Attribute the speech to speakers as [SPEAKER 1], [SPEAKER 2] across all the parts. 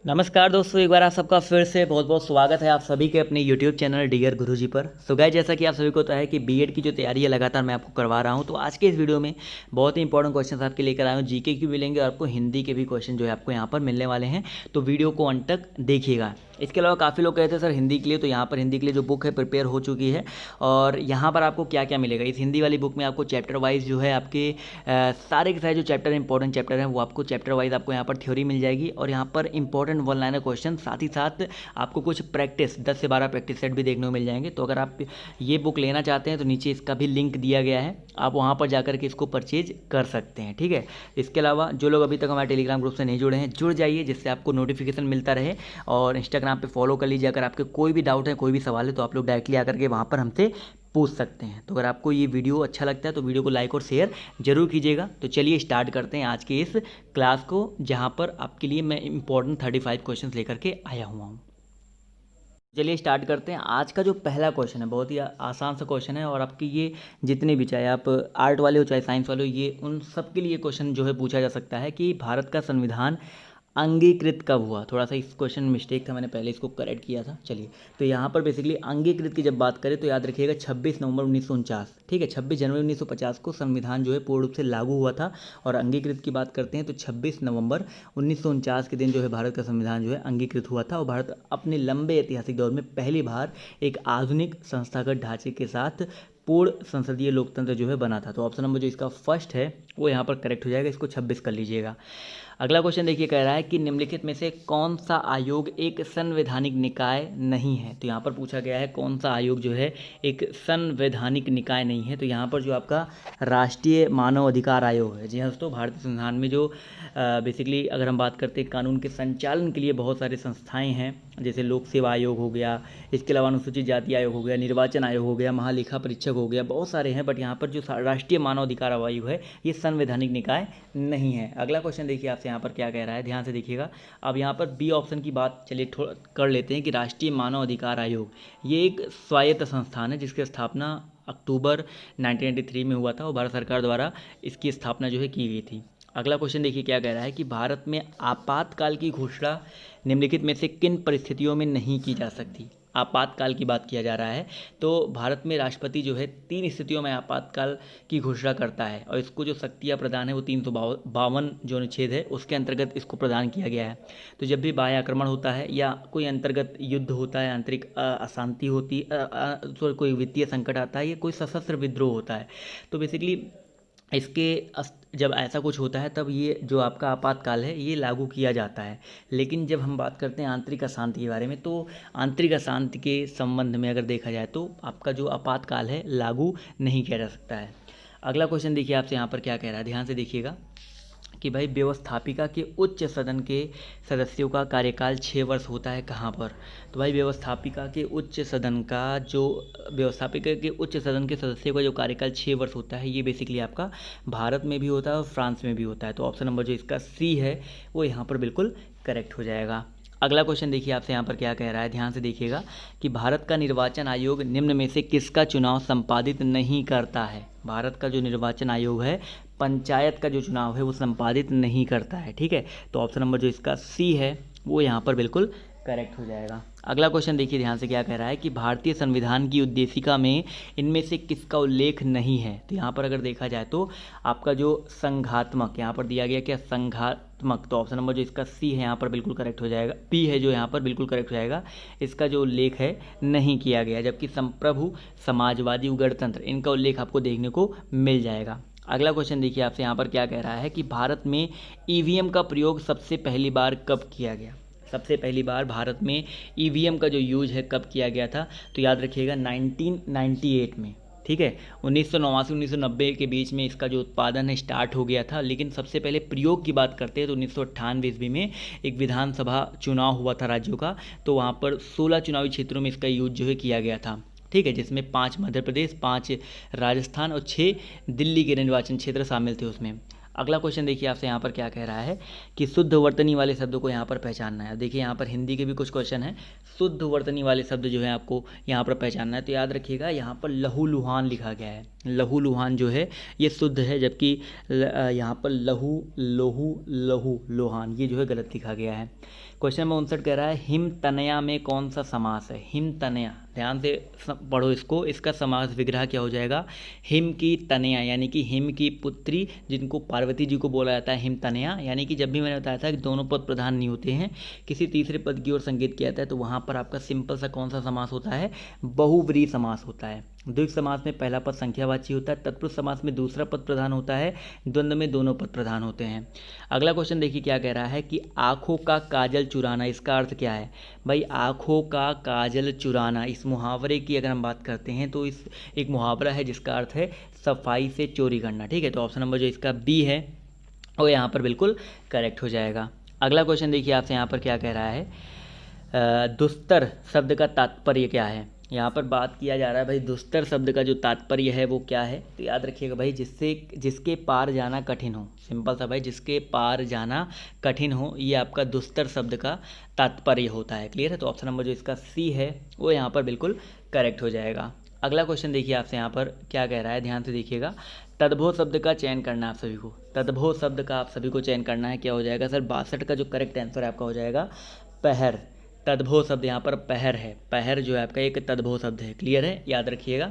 [SPEAKER 1] नमस्कार दोस्तों, एक बार आप सबका फिर से बहुत बहुत स्वागत है आप सभी के अपने YouTube चैनल डियर गुरुजी पर। सो गाइस, जैसा कि आप सभी को पता है कि बीएड की जो तैयारी है लगातार मैं आपको करवा रहा हूं, तो आज के इस वीडियो में बहुत ही इंपॉर्टेंट क्वेश्चन आपके लेकर आया हूं। जीके के भी मिलेंगे और आपको हिंदी के भी क्वेश्चन जो है आपको यहाँ पर मिलने वाले हैं, तो वीडियो को अंत तक देखिएगा। इसके अलावा काफ़ी लोग कहते हैं सर हिंदी के लिए, तो यहाँ पर हिंदी के लिए जो बुक है प्रिपेयर हो चुकी है। और यहाँ पर आपको क्या क्या मिलेगा, इस हिंदी वाली बुक में आपको चैप्टर वाइज जो है आपके सारे के सारे जो चैप्टर इंपॉर्टेंट चैप्टर हैं वो आपको चैप्टर वाइज आपको यहाँ पर थ्योरी मिल जाएगी। और यहाँ पर इंपॉर्टेंट वन लाइनर क्वेश्चन, साथ ही साथ आपको कुछ प्रैक्टिस 10 से 12 प्रैक्टिस सेट भी देखने को मिल जाएंगे। तो अगर आप ये बुक लेना चाहते हैं तो नीचे इसका भी लिंक दिया गया है, आप वहाँ पर जाकर के इसको परचेज कर सकते हैं। ठीक है, इसके अलावा जो लोग अभी तक हमारे टेलीग्राम ग्रुप से नहीं जुड़े हैं, जुड़ जाइए, जिससे आपको नोटिफिकेशन मिलता रहे। और इंस्टाग्राम पे फॉलो कर लीजिए। अगर आपके कोई भी डाउट है, कोई भी सवाल है, तो आप लोग डायरेक्टली आकर के वहाँ पर हमसे पूछ सकते हैं। तो अगर आपको ये वीडियो अच्छा लगता है तो वीडियो को लाइक और शेयर जरूर कीजिएगा। तो चलिए स्टार्ट करते हैं आज के इस क्लास को, जहाँ पर आपके लिए मैं इंपॉर्टेंट 35 क्वेश्चन लेकर के आया हुआ हूँ। चलिए स्टार्ट करते हैं। आज का जो पहला क्वेश्चन है बहुत ही आसान सा क्वेश्चन है, और आपके ये जितने भी, चाहे आप आर्ट वाले हो चाहे साइंस वाले हो, ये उन सब के लिए क्वेश्चन जो है पूछा जा सकता है कि भारत का संविधान अंगीकृत कब हुआ। थोड़ा सा इस क्वेश्चन में मिस्टेक था, मैंने पहले इसको करेक्ट किया था। चलिए, तो यहाँ पर बेसिकली अंगीकृत की जब बात करें तो याद रखिएगा 26 नवंबर 1949। ठीक है, 26 जनवरी 1950 को संविधान जो है पूर्ण रूप से लागू हुआ था। और अंगीकृत की बात करते हैं तो 26 नवंबर 1949 के दिन जो है भारत का संविधान जो है अंगीकृत हुआ था। और भारत अपने लंबे ऐतिहासिक दौर में पहली बार एक आधुनिक संस्थागत ढांचे के साथ पूर्ण संसदीय लोकतंत्र जो है बना था। तो ऑप्शन नंबर जो इसका फर्स्ट है वो यहाँ पर करेक्ट हो जाएगा, इसको 26 कर लीजिएगा। अगला क्वेश्चन देखिए, कह रहा है कि निम्नलिखित में से कौन सा आयोग एक संवैधानिक निकाय नहीं है। तो यहाँ पर पूछा गया है कौन सा आयोग जो है एक संवैधानिक निकाय नहीं है। तो यहाँ पर जो आपका राष्ट्रीय मानव अधिकार आयोग है, जी हाँ दोस्तों, भारतीय संविधान में जो बेसिकली अगर हम बात करते हैं कानून के संचालन के लिए बहुत सारी संस्थाएं हैं, जैसे लोक सेवा आयोग हो गया, इसके अलावा अनुसूचित जाति आयोग हो गया, निर्वाचन आयोग हो गया, महालेखा परीक्षक हो गया, बहुत सारे हैं। बट यहाँ पर जो राष्ट्रीय मानव अधिकार आयोग है ये संवैधानिक निकाय नहीं है। अगला क्वेश्चन देखिए आपसे यहाँ पर क्या कह रहा है, ध्यान से देखिएगा। अब यहाँ पर बी ऑप्शन की बात चलिए कर लेते हैं कि राष्ट्रीय मानव अधिकार आयोग ये एक स्वायत्त संस्थान है जिसकी स्थापना अक्टूबर 1993 में हुआ था, और भारत सरकार द्वारा इसकी स्थापना जो है की गई थी। अगला क्वेश्चन देखिए क्या कह रहा है कि भारत में आपातकाल की घोषणा निम्नलिखित में से किन परिस्थितियों में नहीं की जा सकती। आपातकाल की बात किया जा रहा है, तो भारत में राष्ट्रपति जो है 3 स्थितियों में आपातकाल की घोषणा करता है, और इसको जो शक्तियाँ प्रदान है वो 352 जो अनुच्छेद है उसके अंतर्गत इसको प्रदान किया गया है। तो जब भी बाह्य आक्रमण होता है या कोई अंतर्गत युद्ध होता है, आंतरिक अशांति होती, कोई वित्तीय संकट आता है या कोई सशस्त्र विद्रोह होता है, तो बेसिकली जब ऐसा कुछ होता है तब ये जो आपका आपातकाल है ये लागू किया जाता है। लेकिन जब हम बात करते हैं आंतरिक अशांति के बारे में, तो आंतरिक अशांति के संबंध में अगर देखा जाए तो आपका जो आपातकाल है लागू नहीं किया जा सकता है। अगला क्वेश्चन देखिए आपसे यहाँ पर क्या कह रहा है, ध्यान से देखिएगा कि भाई व्यवस्थापिका के उच्च सदन के सदस्यों का कार्यकाल 6 वर्ष होता है कहाँ पर। तो भाई व्यवस्थापिका के उच्च सदन के सदस्यों का जो कार्यकाल 6 वर्ष होता है ये बेसिकली आपका भारत में भी होता है और फ्रांस में भी होता है। तो ऑप्शन नंबर जो इसका सी है वो यहाँ पर बिल्कुल करेक्ट हो जाएगा। अगला क्वेश्चन देखिए आपसे यहाँ पर क्या कह रहा है, ध्यान से देखिएगा कि भारत का निर्वाचन आयोग निम्न में से किसका चुनाव संपादित नहीं करता है। भारत का जो निर्वाचन आयोग है पंचायत का जो चुनाव है वो संपादित नहीं करता है। ठीक है, तो ऑप्शन नंबर जो इसका सी है वो यहाँ पर बिल्कुल करेक्ट हो जाएगा। अगला क्वेश्चन देखिए ध्यान से क्या कह रहा है कि भारतीय संविधान की उद्देशिका में इनमें से किसका उल्लेख नहीं है। तो यहाँ पर अगर देखा जाए तो आपका जो संघात्मक यहाँ पर दिया गया क्या, संघात्मक, तो ऑप्शन नंबर जो इसका सी है यहाँ पर बिल्कुल करेक्ट हो जाएगा। पी है जो यहाँ पर बिल्कुल करेक्ट हो जाएगा, इसका जो उल्लेख है नहीं किया गया। जबकि संप्रभु, समाजवादी, गणतंत्र, इनका उल्लेख आपको देखने को मिल जाएगा। अगला क्वेश्चन देखिए आपसे यहाँ पर क्या कह रहा है कि भारत में ईवीएम का प्रयोग सबसे पहली बार कब किया गया। सबसे पहली बार भारत में ईवीएम का जो यूज है कब किया गया था, तो याद रखिएगा 1998 में। ठीक है, 1989-1990 के बीच में इसका जो उत्पादन है स्टार्ट हो गया था। लेकिन सबसे पहले प्रयोग की बात करते हैं तो 1998 ईस्वी में एक विधानसभा चुनाव हुआ था राज्यों का, तो वहाँ पर 16 चुनावी क्षेत्रों में इसका यूज जो है किया गया था। ठीक है, जिसमें 5 मध्य प्रदेश, 5 राजस्थान और 6 दिल्ली के निर्वाचन क्षेत्र शामिल थे उसमें। अगला क्वेश्चन देखिए आपसे यहाँ पर क्या कह रहा है कि शुद्ध वर्तनी वाले शब्दों को यहाँ पर पहचानना है। देखिए यहाँ पर हिंदी के भी कुछ क्वेश्चन हैं, शुद्ध वर्तनी वाले शब्द जो है आपको यहाँ पर पहचानना है। तो याद रखिएगा यहाँ पर लहूलुहान लिखा गया है, लहूलुहान जो है ये शुद्ध है, जबकि यहाँ पर लहू लोहू लहू लोहान ये जो है गलत लिखा गया है। क्वेश्चन नंबर 59 कह रहा है हिमतनया में कौन सा समास है। हिमतनया, ध्यान से पढ़ो इसको, इसका समास विग्रह क्या हो जाएगा, हिम की तनया, यानी कि हिम की पुत्री जिनको पार्वती जी को बोला जाता है हिमतनया। यानी कि जब भी मैंने बताया था कि दोनों पद प्रधान नहीं होते हैं, किसी तीसरे पद की ओर संकेत किया जाता है, तो वहाँ पर आपका सिंपल सा कौन सा समास होता है, बहुव्रीहि समास होता है। द्विग समास में पहला पद संख्यावाची होता है, तत्पुरुष समास में दूसरा पद प्रधान होता है, द्वंद्व में दोनों पद प्रधान होते हैं। अगला क्वेश्चन देखिए क्या कह रहा है कि आंखों का काजल चुराना, इसका अर्थ क्या है भाई। आंखों का काजल चुराना, इस मुहावरे की अगर हम बात करते हैं तो इस एक मुहावरा है जिसका अर्थ है सफाई से चोरी करना। ठीक है, तो ऑप्शन नंबर जो इसका बी है वो यहाँ पर बिल्कुल करेक्ट हो जाएगा। अगला क्वेश्चन देखिए आपसे यहाँ पर क्या कह रहा है, दुस्तर शब्द का तात्पर्य क्या है। यहाँ पर बात किया जा रहा है भाई दुस्तर शब्द का जो तात्पर्य है वो क्या है। तो याद रखिएगा भाई जिसके पार जाना कठिन हो, सिंपल सा भाई, जिसके पार जाना कठिन हो, ये आपका दुस्तर शब्द का तात्पर्य होता है। क्लियर है, तो ऑप्शन नंबर जो इसका सी है वो यहाँ पर बिल्कुल करेक्ट हो जाएगा। अगला क्वेश्चन देखिए आपसे यहाँ पर क्या कह रहा है, ध्यान से देखिएगा। तद्भव शब्द का चयन करना है आप सभी को, तद्भव शब्द का आप सभी को चयन करना है। क्या हो जाएगा सर, 62 का जो करेक्ट आंसर है आपका हो जाएगा पहर। तद्भव शब्द यहाँ पर पहर है, पहर जो है आपका एक तद्भव शब्द है। क्लियर है, याद रखिएगा।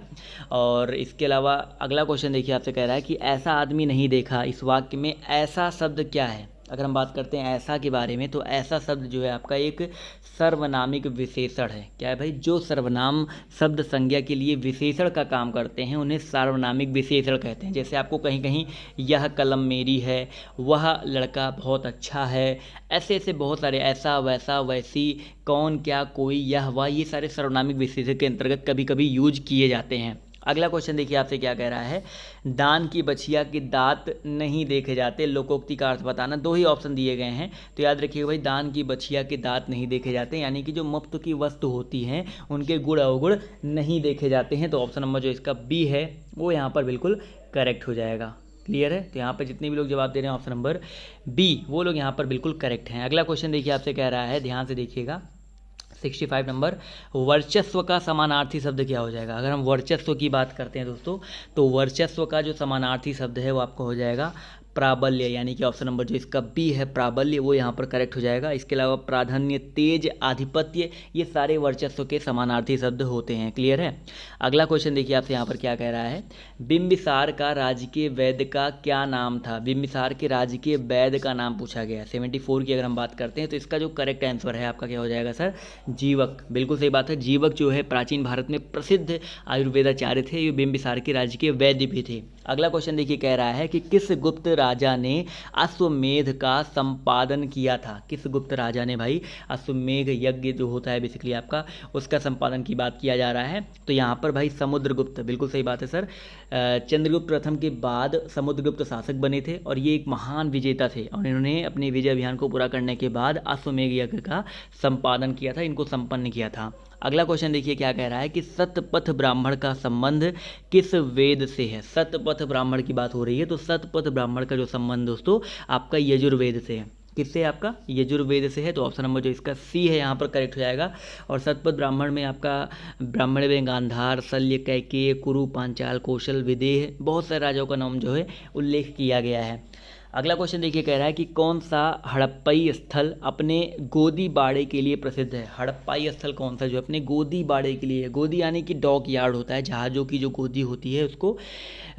[SPEAKER 1] और इसके अलावा अगला क्वेश्चन देखिए आपसे कह रहा है कि ऐसा आदमी नहीं देखा, इस वाक्य में ऐसा शब्द क्या है। अगर हम बात करते हैं ऐसा के बारे में, तो ऐसा शब्द जो है आपका एक सर्वनामिक विशेषण है। क्या है भाई, जो सर्वनाम शब्द संज्ञा के लिए विशेषण का काम करते हैं उन्हें सार्वनामिक विशेषण कहते हैं। जैसे आपको कहीं कहीं यह कलम मेरी है, वह लड़का बहुत अच्छा है, ऐसे ऐसे बहुत सारे, ऐसा वैसा वैसी, कौन क्या कोई यह वह, ये सारे सर्वनामिक विशेषण के अंतर्गत कभी कभी यूज किए जाते हैं। अगला क्वेश्चन देखिए आपसे क्या कह रहा है, दान की बछिया के दांत नहीं देखे जाते, लोकोक्ति का अर्थ बताना। दो ही ऑप्शन दिए गए हैं, तो याद रखिएगा भाई दान की बछिया के दांत नहीं देखे जाते, यानी कि जो मुफ्त की वस्तु होती हैं उनके गुण अवगुण नहीं देखे जाते हैं। तो ऑप्शन नंबर जो इसका बी है वो यहाँ पर बिल्कुल करेक्ट हो जाएगा। क्लियर है, तो यहाँ पर जितने भी लोग जवाब दे रहे हैं ऑप्शन नंबर बी, वो लोग यहाँ पर बिल्कुल करेक्ट हैं। अगला क्वेश्चन देखिए आपसे कह रहा है, ध्यान से देखिएगा, 65 नंबर, वर्चस्व का समानार्थी शब्द क्या हो जाएगा। अगर हम वर्चस्व की बात करते हैं दोस्तों, तो वर्चस्व का जो समानार्थी शब्द है वो आपको हो जाएगा प्राबल्य, यानी कि ऑप्शन नंबर जो इसका बी है प्राबल्य, वो यहाँ पर करेक्ट हो जाएगा। इसके अलावा प्राधान्य, तेज, आधिपत्य, ये सारे वर्चस्व के समानार्थी शब्द होते हैं। क्लियर है। अगला क्वेश्चन देखिए आपसे यहाँ पर क्या कह रहा है, बिंबिसार का राजकीय वैद्य का क्या नाम था। बिंबिसार के राजकीय वैद्य का नाम पूछा गया है। 74 की अगर हम बात करते हैं तो इसका जो करेक्ट आंसर है आपका क्या हो जाएगा सर, जीवक। बिल्कुल सही बात है, जीवक जो है प्राचीन भारत में प्रसिद्ध आयुर्वेदाचार्य थे, ये बिंबिसार के राजकीय वैद्य भी थे। अगला क्वेश्चन देखिए कह रहा है कि किस गुप्त राजा ने अश्वमेध का संपादन किया था। किस गुप्त राजा ने भाई अश्वमेध यज्ञ जो होता है बेसिकली आपका, उसका संपादन की बात किया जा रहा है। तो यहाँ पर भाई समुद्रगुप्त, बिल्कुल सही बात है सर, चंद्रगुप्त प्रथम के बाद समुद्रगुप्त शासक बने थे और ये एक महान विजेता थे और इन्होंने अपने विजय अभियान को पूरा करने के बाद अश्वमेध यज्ञ का संपादन किया था, इनको संपन्न किया था। अगला क्वेश्चन देखिए क्या कह रहा है कि सतपथ ब्राह्मण का संबंध किस वेद से है। सतपथ ब्राह्मण की बात हो रही है, तो सतपथ ब्राह्मण का जो संबंध दोस्तों आपका यजुर्वेद से है। किससे, आपका यजुर्वेद से है। तो ऑप्शन नंबर जो इसका सी है यहाँ पर करेक्ट हो जाएगा। और सतपथ ब्राह्मण में आपका ब्राह्मण में गांधार, शल्य, कैकेय, कुरु, पांचाल, कौशल, विदेह, बहुत सारे राजाओं का नाम जो है उल्लेख किया गया है। अगला क्वेश्चन देखिए कह रहा है कि कौन सा हड़प्पई स्थल अपने गोदी बाड़े के लिए प्रसिद्ध है। हड़प्पाई स्थल कौन सा जो अपने गोदी बाड़े के लिए, गोदी यानी कि डॉक यार्ड होता है, जहाज़ों की जो गोदी होती है उसको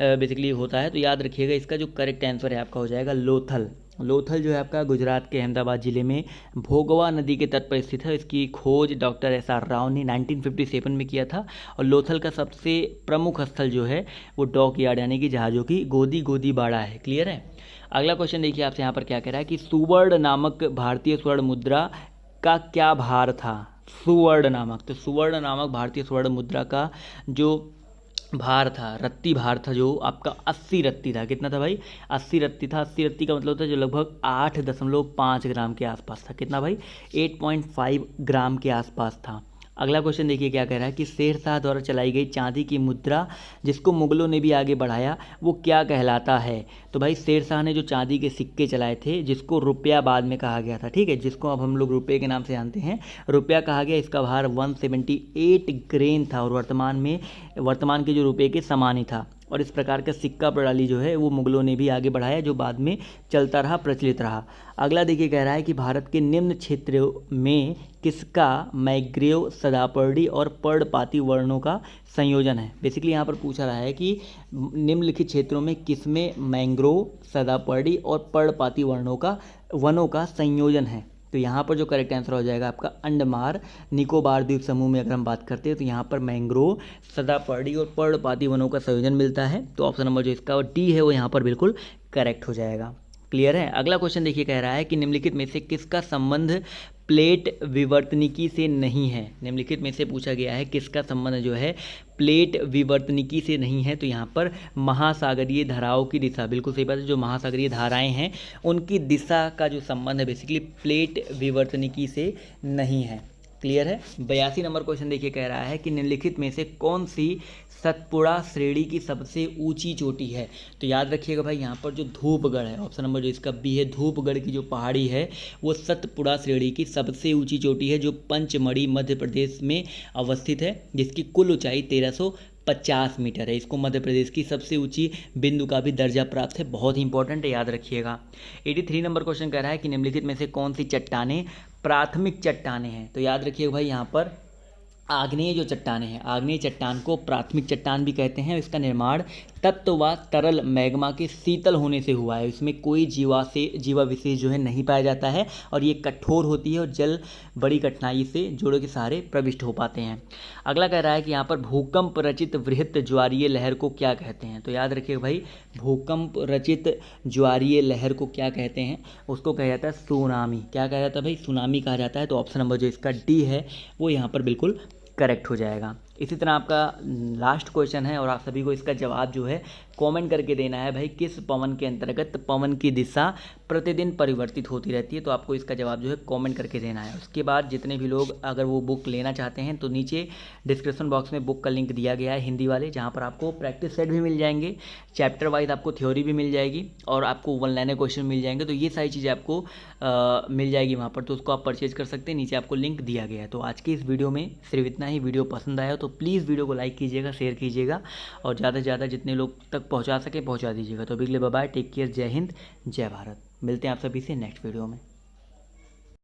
[SPEAKER 1] बेसिकली होता है। तो याद रखिएगा इसका जो करेक्ट आंसर है आपका हो जाएगा लोथल। लोथल जो है आपका गुजरात के अहमदाबाद ज़िले में भोगवा नदी के तट पर स्थित है। इसकी खोज डॉक्टर एस.आर. राव ने 1957 में किया था। और लोथल का सबसे प्रमुख स्थल जो है वो डॉक यार्ड यानी कि जहाज़ों की गोदी बाड़ा है। क्लियर है। अगला क्वेश्चन देखिए आपसे यहाँ पर क्या कह रहा है कि सुवर्ण नामक भारतीय स्वर्ण मुद्रा का क्या भार था। सुवर्ण नामक, तो सुवर्ण नामक भारतीय स्वर्ण मुद्रा का जो भार था, रत्ती भार था, जो आपका 80 रत्ती था। कितना था भाई, 80 रत्ती था। 80 रत्ती का मतलब होता है जो लगभग 8.5 ग्राम के आसपास था। कितना भाई, 8.5 ग्राम के आसपास था। अगला क्वेश्चन देखिए क्या कह रहा है कि शेर शाह द्वारा चलाई गई चांदी की मुद्रा जिसको मुगलों ने भी आगे बढ़ाया वो क्या कहलाता है। तो भाई शेर शाह ने जो चांदी के सिक्के चलाए थे जिसको रुपया बाद में कहा गया था, ठीक है, जिसको अब हम लोग रुपये के नाम से जानते हैं, रुपया कहा गया। इसका भार 178 ग्रेन था और वर्तमान के जो रुपये के समान ही था। और इस प्रकार का सिक्का प्रणाली जो है वो मुगलों ने भी आगे बढ़ाया, जो बाद में चलता रहा, प्रचलित रहा। अगला देखिए कह रहा है कि भारत के निम्न क्षेत्रों में किसका मैग्रेव, सदापर्णी और पर्णपाती वर्णों का संयोजन है। बेसिकली यहाँ पर पूछा रहा है कि निम्नलिखित क्षेत्रों में किसमें मैंग्रोव, सदापर्णी और पर्णपाती वनों का संयोजन है। तो यहाँ पर जो करेक्ट आंसर हो जाएगा आपका अंडमान निकोबार द्वीप समूह में अगर हम बात करते हैं तो यहाँ पर मैंग्रोव, सदापर्णी और पर्णपाती वनों का संयोजन मिलता है। तो ऑप्शन नंबर जो इसका डी है वो यहाँ पर बिल्कुल करेक्ट हो जाएगा। क्लियर है। अगला क्वेश्चन देखिए कह रहा है कि निम्नलिखित में से किसका संबंध प्लेट विवर्तनिकी से नहीं है। निम्नलिखित में से पूछा गया है किसका संबंध जो है प्लेट विवर्तनिकी से नहीं है। तो यहाँ पर महासागरीय धाराओं की दिशा, बिल्कुल सही बात है, जो महासागरीय धाराएं हैं उनकी दिशा का जो संबंध है बेसिकली प्लेट विवर्तनिकी से नहीं है। क्लियर है। 82 नंबर क्वेश्चन देखिए कह रहा है कि निम्नलिखित में से कौन सी सतपुड़ा श्रेणी की सबसे ऊंची चोटी है। तो याद रखिएगा भाई यहाँ पर जो धूपगढ़ है, ऑप्शन नंबर जो इसका बी है, धूपगढ़ की जो पहाड़ी है वो सतपुड़ा श्रेणी की सबसे ऊंची चोटी है, जो पंचमढ़ी मध्य प्रदेश में अवस्थित है, जिसकी कुल ऊंचाई 1350 मीटर है। इसको मध्य प्रदेश की सबसे ऊंची बिंदु का भी दर्जा प्राप्त है। बहुत ही इंपॉर्टेंट है, याद रखिएगा। 83 नंबर क्वेश्चन कह रहा है कि निम्नलिखित में से कौन सी चट्टानें प्राथमिक चट्टानें हैं। तो याद रखिएगा भाई यहाँ पर आग्नेय जो चट्टानें हैं, आग्नेय चट्टान को प्राथमिक चट्टान भी कहते हैं। इसका निर्माण तत्व व तरल मैग्मा के शीतल होने से हुआ है। इसमें कोई जीवा विशेष जो है नहीं पाया जाता है और ये कठोर होती है और जल बड़ी कठिनाई से जोड़ों के सहारे प्रविष्ट हो पाते हैं। अगला कह रहा है कि यहाँ पर भूकंप रचित वृहत ज्वारीय लहर को क्या कहते हैं। तो याद रखिएगा भाई भूकंप रचित ज्वारीय लहर को क्या कहते हैं, उसको कहा जाता है सुनामी। क्या कहा जाता है भाई, सुनामी कहा जाता है। तो ऑप्शन नंबर जो इसका डी है वो यहाँ पर बिल्कुल करेक्ट हो जाएगा। इसी तरह आपका लास्ट क्वेश्चन है और आप सभी को इसका जवाब जो है कमेंट करके देना है भाई, किस पवन के अंतर्गत पवन की दिशा प्रतिदिन परिवर्तित होती रहती है। तो आपको इसका जवाब जो है कमेंट करके देना है। उसके बाद जितने भी लोग अगर वो बुक लेना चाहते हैं तो नीचे डिस्क्रिप्शन बॉक्स में बुक का लिंक दिया गया है हिंदी वाले, जहाँ पर आपको प्रैक्टिस सेट भी मिल जाएंगे, चैप्टर वाइज आपको थ्योरी भी मिल जाएगी और आपको वन लाइनर क्वेश्चन मिल जाएंगे। तो ये सारी चीज़ें आपको मिल जाएगी वहाँ पर, तो उसको आप परचेज कर सकते हैं। नीचे आपको लिंक दिया गया है। तो आज की इस वीडियो में सिर्फ इतना ही। वीडियो पसंद आया तो प्लीज़ वीडियो को लाइक कीजिएगा, शेयर कीजिएगा और ज़्यादा से ज़्यादा जितने लोग तक पहुँचा सके पहुँचा दीजिएगा। तो अभी के लिए बाय बाय, टेक केयर, जय हिंद, जय भारत। मिलते हैं आप सभी से नेक्स्ट वीडियो में।